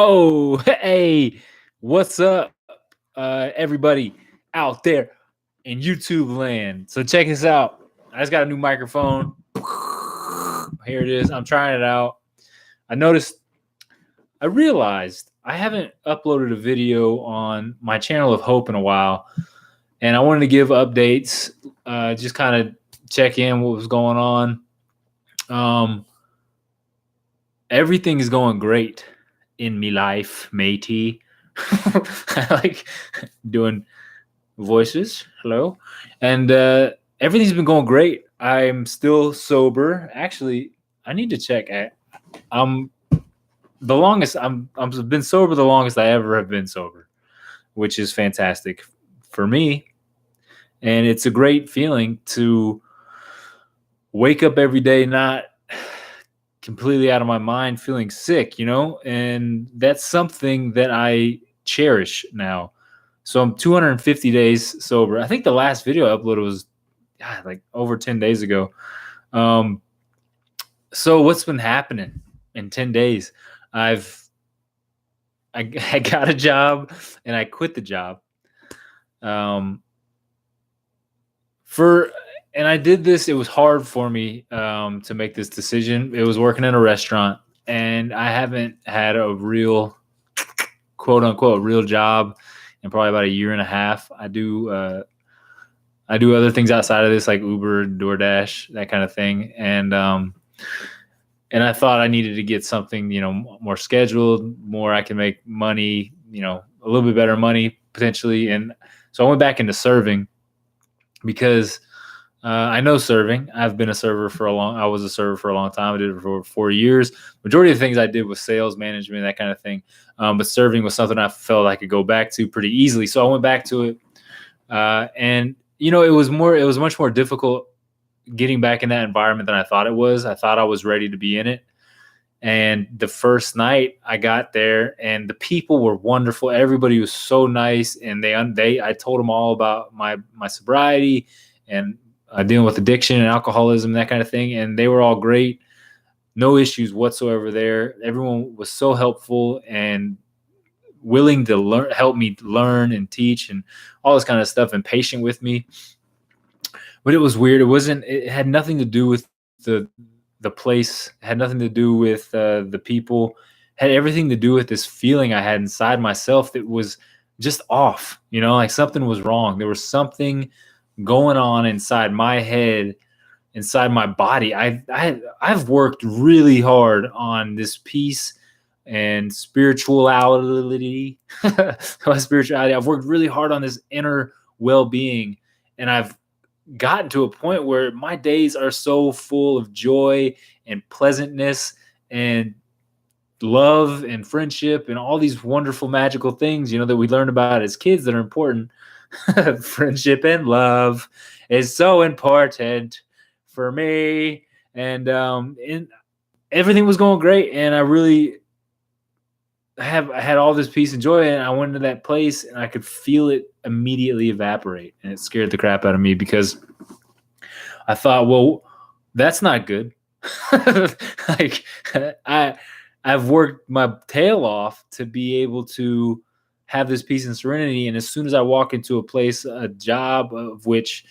Oh, hey, what's up, everybody out there in YouTube land? So check this out. I just got a new microphone. Here it is. I'm trying it out. I realized I haven't uploaded a video on my channel of Hope in a while, and I wanted to give updates, just kind of check in what was going on. Um, Everything is going great in me life, matey. I like doing voices. Hello, and everything's been going great. I'm still sober. Actually, I need to check. I'm the longest. I've been sober the longest I ever have been sober, which is fantastic for me, and it's a great feeling to wake up every day not completely out of my mind feeling sick, and that's something that I cherish now. So I'm 250 days sober. I think the last video I uploaded was like over 10 days ago. So what's been happening in 10 days? I got a job and I quit the job. And I did this. It was hard for me to make this decision. It was working in a restaurant, and I haven't had a real, quote unquote, real job in probably about a year and a half. I do other things outside of this, like Uber, DoorDash, that kind of thing, and I thought I needed to get something, more scheduled, more I can make money, a little bit better money potentially, and so I went back into serving because. I know serving. I've been a server I was a server for a long time. I did it for 4 years. Majority of the things I did was sales management, that kind of thing. But serving was something I felt I could go back to pretty easily. So I went back to it. And it was much more difficult getting back in that environment than I thought it was. I thought I was ready to be in it. And the first night I got there and the people were wonderful. Everybody was so nice. And I told them all about my sobriety and dealing with addiction and alcoholism, that kind of thing. And they were all great. No issues whatsoever there. Everyone was so helpful and willing to help me learn and teach and all this kind of stuff and patient with me. But it was weird. It had nothing to do with the place. It had nothing to do with the people. It had everything to do with this feeling I had inside myself that was just off, like something was wrong. There was something going on inside my head, inside my body. I've worked really hard on this peace and spirituality. Spirituality. I've worked really hard on this inner well-being, and I've gotten to a point where my days are so full of joy and pleasantness and love and friendship and all these wonderful magical things, that we learn about as kids that are important. Friendship and love is so important for me, and everything was going great, and I had all this peace and joy, and I went into that place and I could feel it immediately evaporate, and it scared the crap out of me because I thought, well, that's not good. Like I've worked my tail off to be able to have this peace and serenity. And as soon as I walk into a job of which,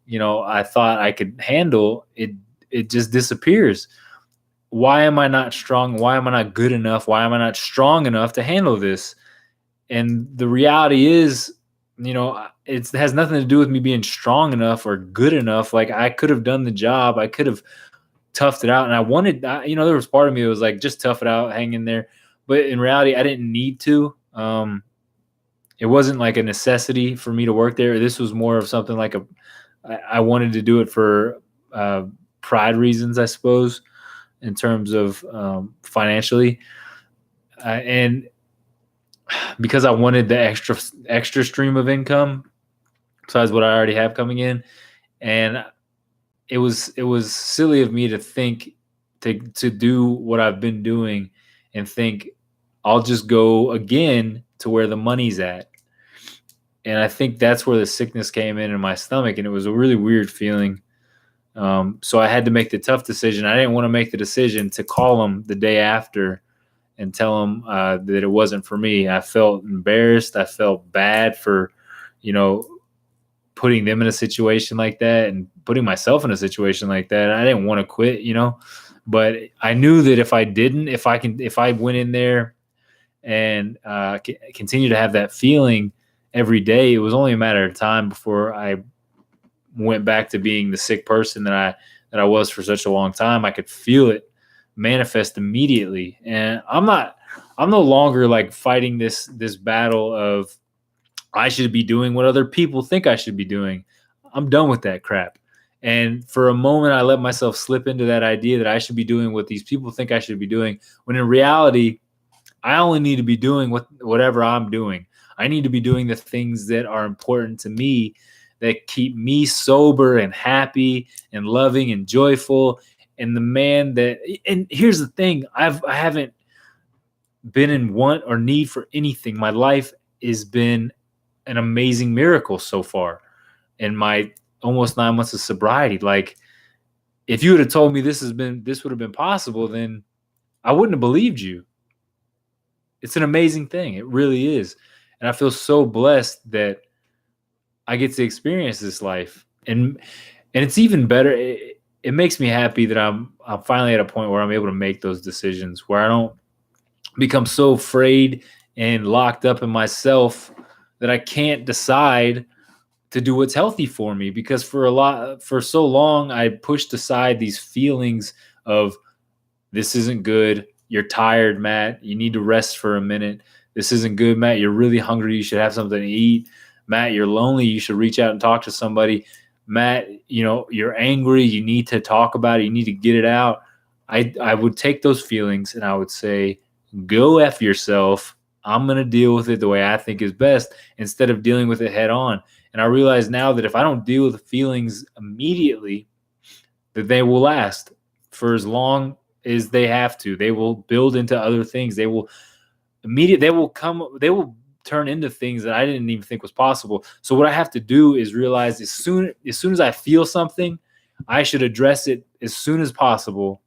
I thought I could handle, it just disappears. Why am I not strong? Why am I not good enough? Why am I not strong enough to handle this? And the reality is, it has nothing to do with me being strong enough or good enough. Like I could have done the job. I could have toughed it out. And I wanted, there was part of me that was like, just tough it out, hang in there. But in reality, I didn't need to. It wasn't like a necessity for me to work there. This was more of something like I wanted to do it for pride reasons, I suppose, in terms of financially. And because I wanted the extra stream of income besides what I already have coming in. And it was silly of me to think to do what I've been doing and think I'll just go again to where the money's at. And I think that's where the sickness came in my stomach, and it was a really weird feeling. So I had to make the tough decision. I didn't want to make the decision to call them the day after and tell them that it wasn't for me. I felt embarrassed. I felt bad for, putting them in a situation like that and putting myself in a situation like that. I didn't want to quit, but I knew that if I went in there and continue to have that feeling every day, it was only a matter of time before I went back to being the sick person that I was for such a long time. I could feel it manifest immediately. And I'm no longer like fighting this battle of I should be doing what other people think I should be doing. I'm done with that crap. And for a moment, I let myself slip into that idea that I should be doing what these people think I should be doing, when in reality, I only need to be doing whatever I'm doing. I need to be doing the things that are important to me, that keep me sober and happy and loving and joyful. And and here's the thing, I haven't been in want or need for anything. My life has been an amazing miracle so far in my almost 9 months of sobriety. Like, if you would have told me this would have been possible, then I wouldn't have believed you. It's an amazing thing. It really is. And I feel so blessed that I get to experience this life. And it's even better. It makes me happy that I'm finally at a point where I'm able to make those decisions, where I don't become so afraid and locked up in myself that I can't decide to do what's healthy for me. Because for so long, I pushed aside these feelings of, this isn't good. You're tired, Matt. You need to rest for a minute. This isn't good, Matt. You're really hungry. You should have something to eat. Matt, you're lonely. You should reach out and talk to somebody. Matt, you're angry. You need to talk about it. You need to get it out. I would take those feelings and I would say, go F yourself. I'm going to deal with it the way I think is best, instead of dealing with it head on. And I realize now that if I don't deal with the feelings immediately, that they will last for as long as they have to. They will build into other things. They will turn into things that I didn't even think was possible. So what I have to do is realize as soon as I feel something, I should address it as soon as possible.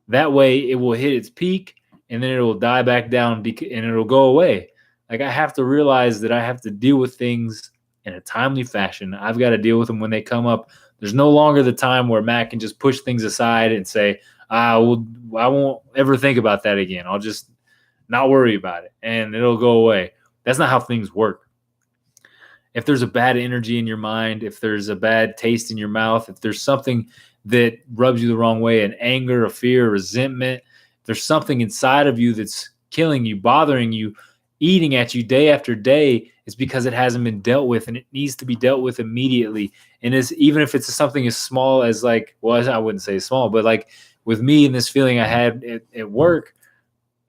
That way it will hit its peak and then it will die back down and it'll go away. Like, I have to realize that I have to deal with things in a timely fashion. I've got to deal with them when they come up. There's no longer the time where Matt can just push things aside and say, I won't ever think about that again. I'll just not worry about it and it'll go away. That's not how things work. If there's a bad energy in your mind, if there's a bad taste in your mouth, if there's something that rubs you the wrong way, an anger, a fear, resentment, if there's something inside of you that's killing you, bothering you, eating at you day after day, it's because it hasn't been dealt with, and it needs to be dealt with immediately. And even if it's something as small as I wouldn't say small, but like with me and this feeling I had at work,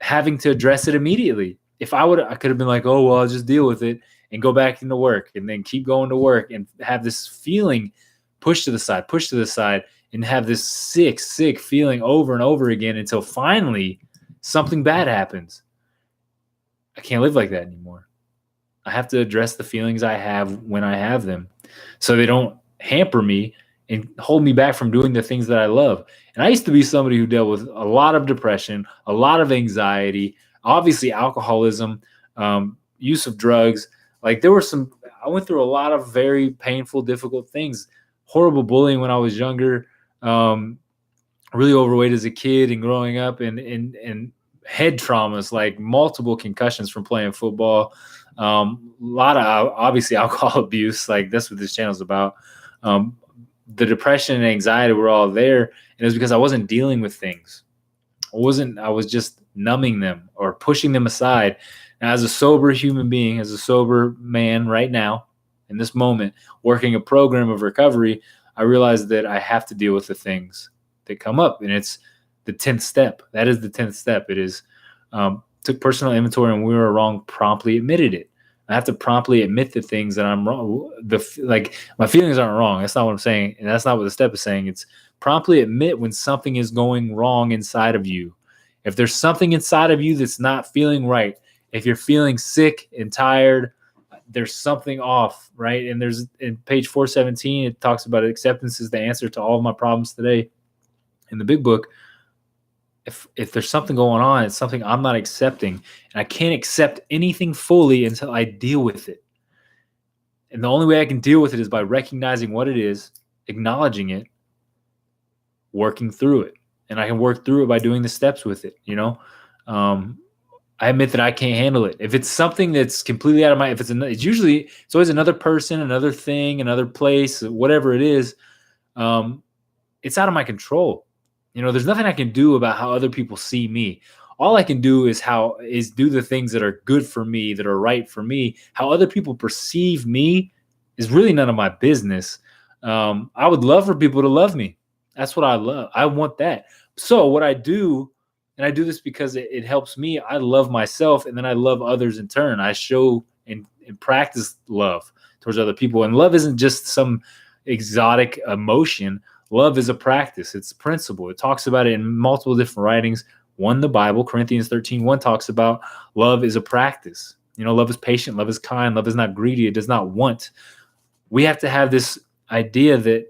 having to address it immediately. If I could have been like, oh, well, I'll just deal with it and go back into work and then keep going to work and have this feeling pushed to the side and have this sick feeling over and over again until finally something bad happens. I can't live like that anymore. I have to address the feelings I have when I have them, so they don't hamper me and hold me back from doing the things that I love. And I used to be somebody who dealt with a lot of depression, a lot of anxiety, obviously alcoholism, use of drugs. Like, I went through a lot of very painful, difficult things, horrible bullying when I was younger, really overweight as a kid and growing up, and head traumas, like multiple concussions from playing football, a lot of obviously alcohol abuse. Like, that's what this channel is about. The depression and anxiety were all there, and it was because I wasn't dealing with things. I was just numbing them or pushing them aside. Now, as a sober human being, as a sober man right now, in this moment, working a program of recovery, I realized that I have to deal with the things that come up. And it's the 10th step. That is the 10th step. It is took personal inventory, and we were wrong, promptly admitted it. I have to promptly admit the things that I'm wrong. My feelings aren't wrong. That's not what I'm saying. And that's not what the step is saying. It's promptly admit when something is going wrong inside of you. If there's something inside of you that's not feeling right, if you're feeling sick and tired, there's something off, right? And in page 417, it talks about acceptance is the answer to all of my problems today in the big book. if there's something going on, it's something I'm not accepting, and I can't accept anything fully until I deal with it. And the only way I can deal with it is by recognizing what it is, acknowledging it, working through it. And I can work through it by doing the steps with it, I admit that I can't handle it. If it's something that's completely out of my, it's always another person, another thing, another place, whatever it is. It's out of my control. There's nothing I can do about how other people see me. All I can do is do the things that are good for me, that are right for me. How other people perceive me is really none of my business. I would love for people to love me. That's what I love. I want that. So what I do, and I do this because it helps me, I love myself, and then I love others in turn. I show and practice love towards other people. And love isn't just some exotic emotion. Love is a practice. It's a principle. It talks about it in multiple different writings. One, the Bible, Corinthians 13:1 talks about love is a practice. Love is patient. Love is kind. Love is not greedy. It does not want. We have to have this idea that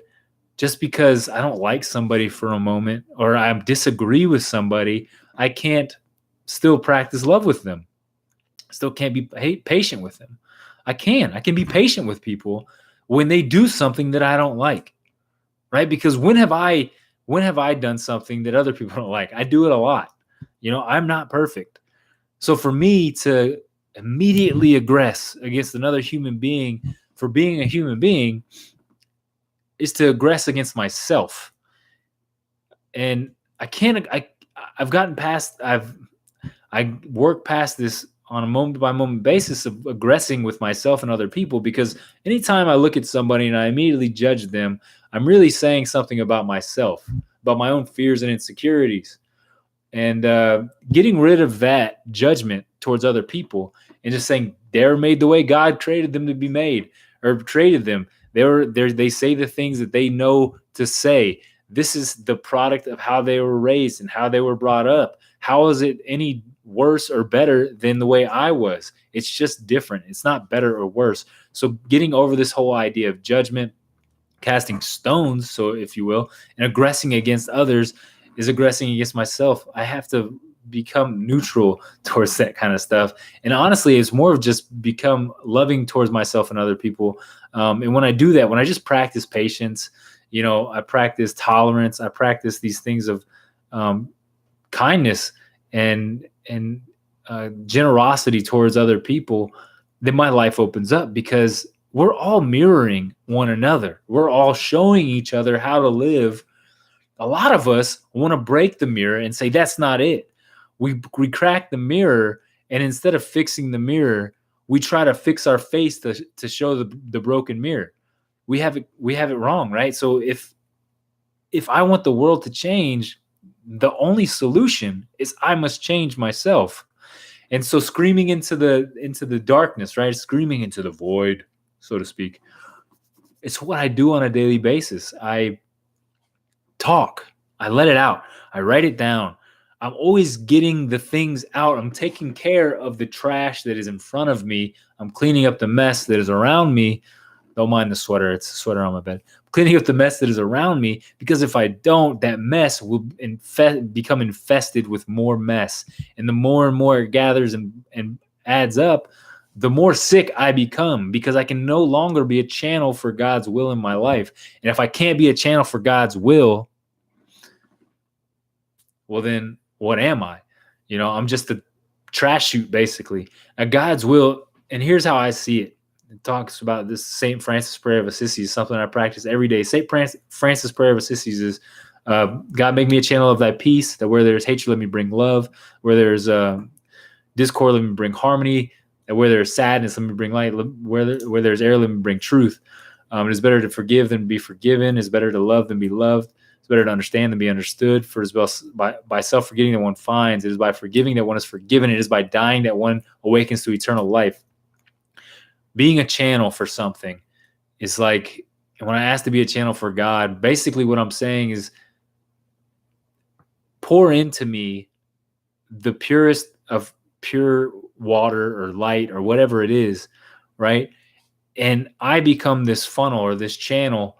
just because I don't like somebody for a moment or I disagree with somebody, I can't still practice love with them. Still can't be patient with them. I can be patient with people when they do something that I don't like, right? Because when have I done something that other people don't like? I do it a lot. I'm not perfect. So for me to immediately aggress against another human being for being a human being is to aggress against myself. And I've gotten past, I work past this on a moment by moment basis of aggressing with myself and other people, because anytime I look at somebody and I immediately judge them, I'm really saying something about myself, about my own fears and insecurities. And getting rid of that judgment towards other people and just saying they're made the way God created them to be made, or created them. They say the things that they know to say. This is the product of how they were raised and how they were brought up. How is it any worse or better than the way I was? It's just different. It's not better or worse. So getting over this whole idea of judgment, casting stones, so if you will, and aggressing against others is aggressing against myself. I have to become neutral towards that kind of stuff. And honestly, it's more of just become loving towards myself and other people. And when I do that, when I just practice patience, I practice tolerance, I practice these things of kindness and generosity towards other people, then my life opens up, because we're all mirroring one another. We're all showing each other how to live. A lot of us want to break the mirror and say, that's not it. We crack the mirror, and instead of fixing the mirror, we try to fix our face to show the broken mirror. We have it wrong, right? So if I want the world to change, the only solution is I must change myself. And so screaming into the darkness, right? Screaming into the void, so to speak. It's what I do on a daily basis. I talk. I let it out. I write it down. I'm always getting the things out. I'm taking care of the trash that is in front of me. I'm cleaning up the mess that is around me. Don't mind the sweater. It's a sweater on my bed. I'm cleaning up the mess that is around me, because if I don't, that mess will become infested with more mess. And the more and more it gathers and adds up, the more sick I become, because I can no longer be a channel for God's will in my life. And if I can't be a channel for God's will, well, then what am I? I'm just a trash chute, basically. Now, God's will, and here's how I see it. It talks about this St. Francis Prayer of Assisi, something I practice every day. St. Francis Prayer of Assisi is, God, make me a channel of thy peace, that where there's hatred, let me bring love. Where there's discord, let me bring harmony. And where there's sadness, let me bring light. Where there's error, let me bring truth. It is better to forgive than be forgiven. It is better to love than be loved. It's better to understand than be understood. For it is by self-forgetting that one finds. It is by forgiving that one is forgiven. It is by dying that one awakens to eternal life. Being a channel for something is like, when I ask to be a channel for God, basically what I'm saying is, pour into me the purest of pure water or light or whatever it is, right? And I become this funnel or this channel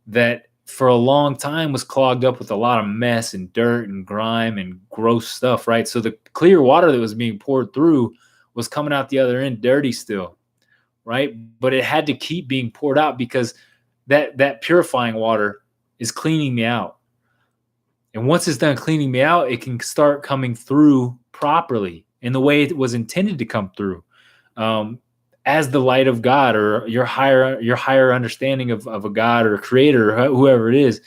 that for a long time was clogged up with a lot of mess and dirt and grime and gross stuff, right? So the clear water that was being poured through was coming out the other end dirty still, right? But it had to keep being poured out because that purifying water is cleaning me out. And once it's done cleaning me out, it can start coming through properly in the way it was intended to come through. As the light of God, or your higher understanding of a God or a creator, or whoever it is.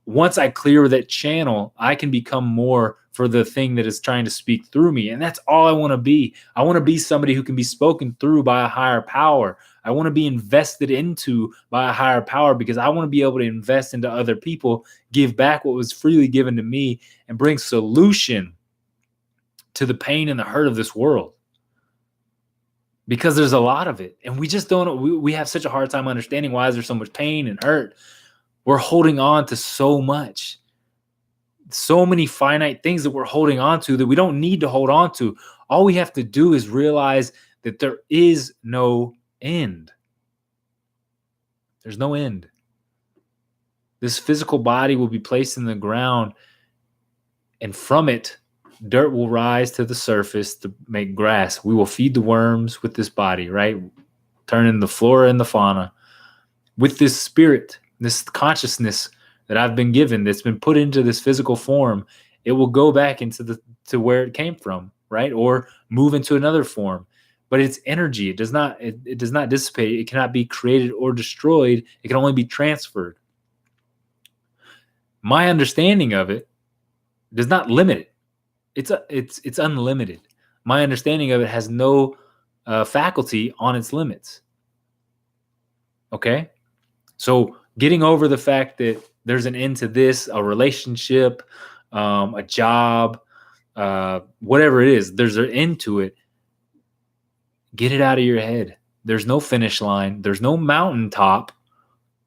Once I clear that channel, I can become more for the thing that is trying to speak through me. And that's all I want to be. I want to be somebody who can be spoken through by a higher power. I want to be invested into by a higher power because I want to be able to invest into other people, give back what was freely given to me, and bring solution to the pain and the hurt of this world. Because there's a lot of it. And we just don't, we have such a hard time understanding why is there so much pain and hurt. We're holding on to so much. So many finite things that we're holding on to that we don't need to hold on to. All we have to do is realize that there is no end. There's no end. This physical body will be placed in the ground, and from it, dirt will rise to the surface to make grass. We will feed the worms with this body, right? Turning the flora and the fauna. With this spirit, this consciousness that I've been given, that's been put into this physical form, it will go back into to where it came from, right? Or move into another form. But it's energy. It does not dissipate. It cannot be created or destroyed. It can only be transferred. My understanding of it does not limit it. It's unlimited. My understanding of it has no faculty on its limits. Okay? So getting over the fact that there's an end to this, a relationship, a job, whatever it is, there's an end to it. Get it out of your head. There's no finish line. There's no mountaintop.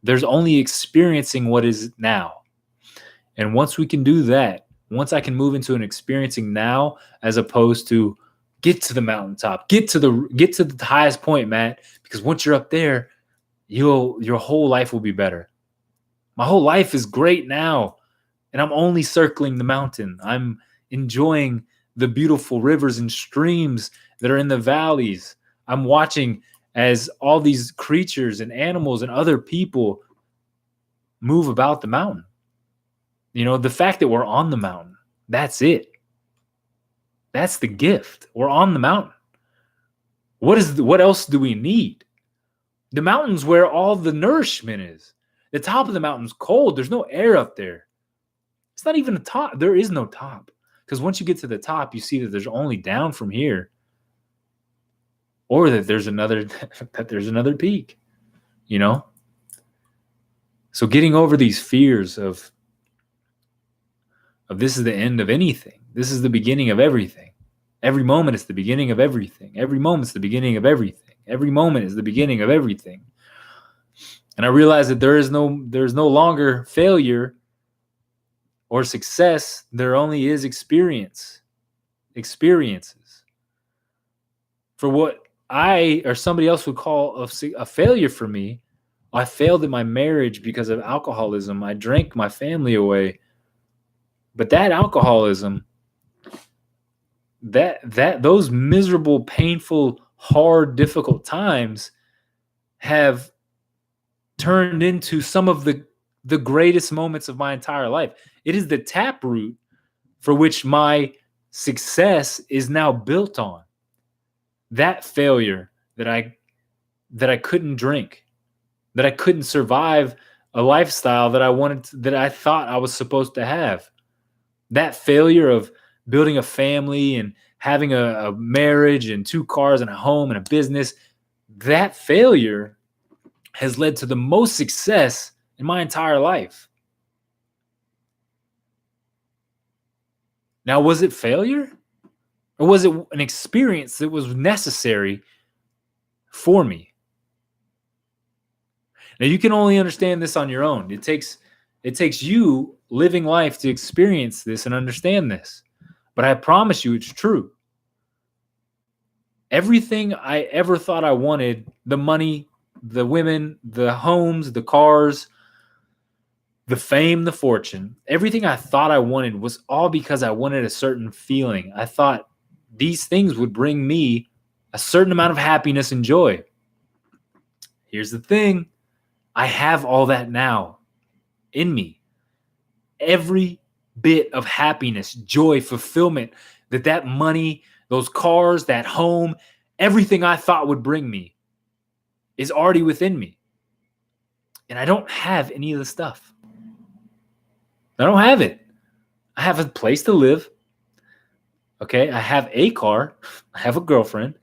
There's only experiencing what is now. And once we can do that, once I can move into an experiencing now, as opposed to get to the mountaintop, get to the highest point, Matt, because once you're up there, your whole life will be better. My whole life is great now, and I'm only circling the mountain. I'm enjoying the beautiful rivers and streams that are in the valleys. I'm watching as all these creatures and animals and other people move about the mountain. You know, the fact that we're on the mountain, that's it. That's the gift. We're on the mountain. What else do we need? The mountain's where all the nourishment is. The top of the mountain's cold. There's no air up there. It's not even a top. There is no top. Because once you get to the top, you see that there's only down from here. Or that there's another peak. You know? So getting over these fears of this is the end of anything. This is the beginning of everything. Every moment is the beginning of everything. Every moment is the beginning of everything. Every moment is the beginning of everything. And I realized that there's no longer failure or success. There only is experiences. For what I or somebody else would call a failure for me, I failed in my marriage because of alcoholism. I drank my family away. But that alcoholism, those miserable, painful, hard, difficult times have turned into some of the greatest moments of my entire life. It is the taproot for which my success is now built on. That failure that I couldn't drink, that I couldn't survive a lifestyle that I thought I was supposed to have. That failure of building a family and having a marriage and 2 cars and a home and a business, that failure has led to the most success in my entire life. Now, was it failure? Or was it an experience that was necessary for me? Now, you can only understand this on your own. It takes you living life to experience this and understand this. But I promise you it's true. Everything I ever thought I wanted, the money, the women, the homes, the cars, The fame, the fortune, everything I thought I wanted was all because I wanted a certain feeling. I thought these things would bring me a certain amount of happiness and joy. Here's the thing. I have all that now in me. Every bit of happiness, joy, fulfillment that money, those cars, that home, everything I thought would bring me is already within me. And I don't have any of the stuff. I don't have it. I have a place to live. Okay, I have a car. I have a girlfriend.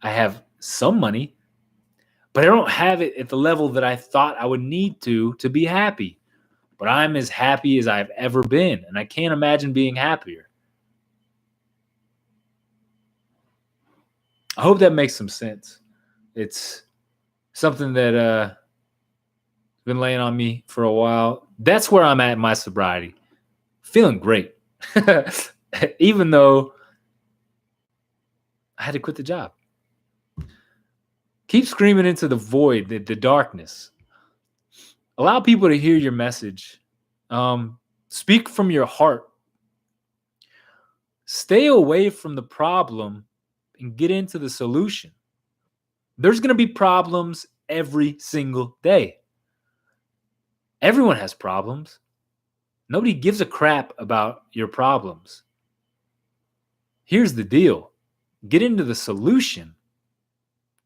I have some money, but I don't have it at the level that I thought I would need to be happy. But I'm as happy as I've ever been, and I can't imagine being happier. I hope that makes some sense. It's something that been laying on me for a while. That's where I'm at in my sobriety. Feeling great. Even though I had to quit the job. Keep screaming into the void, the darkness. Allow people to hear your message. Speak from your heart. Stay away from the problem and get into the solution. There's going to be problems every single day. Everyone has problems. Nobody gives a crap about your problems. Here's the deal. Get into the solution.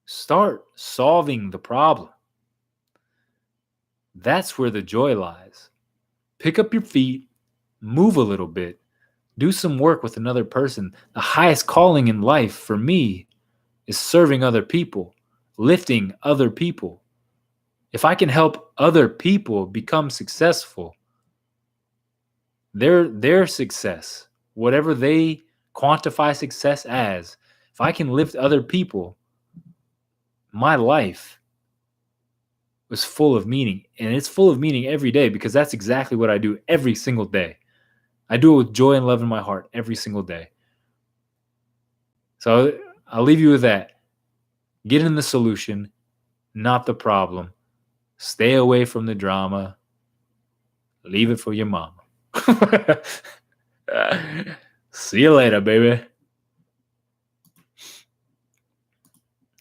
Start solving the problem. That's where the joy lies. Pick up your feet, move a little bit, do some work with another person. The highest calling in life for me is serving other people, lifting other people. If I can help other people become successful, their success, whatever they quantify success as, if I can lift other people, my life was full of meaning. And it's full of meaning every day because that's exactly what I do every single day. I do it with joy and love in my heart every single day. So I'll leave you with that. Get in the solution, not the problem. Stay away from the drama. Leave it for your mama. See you later, baby.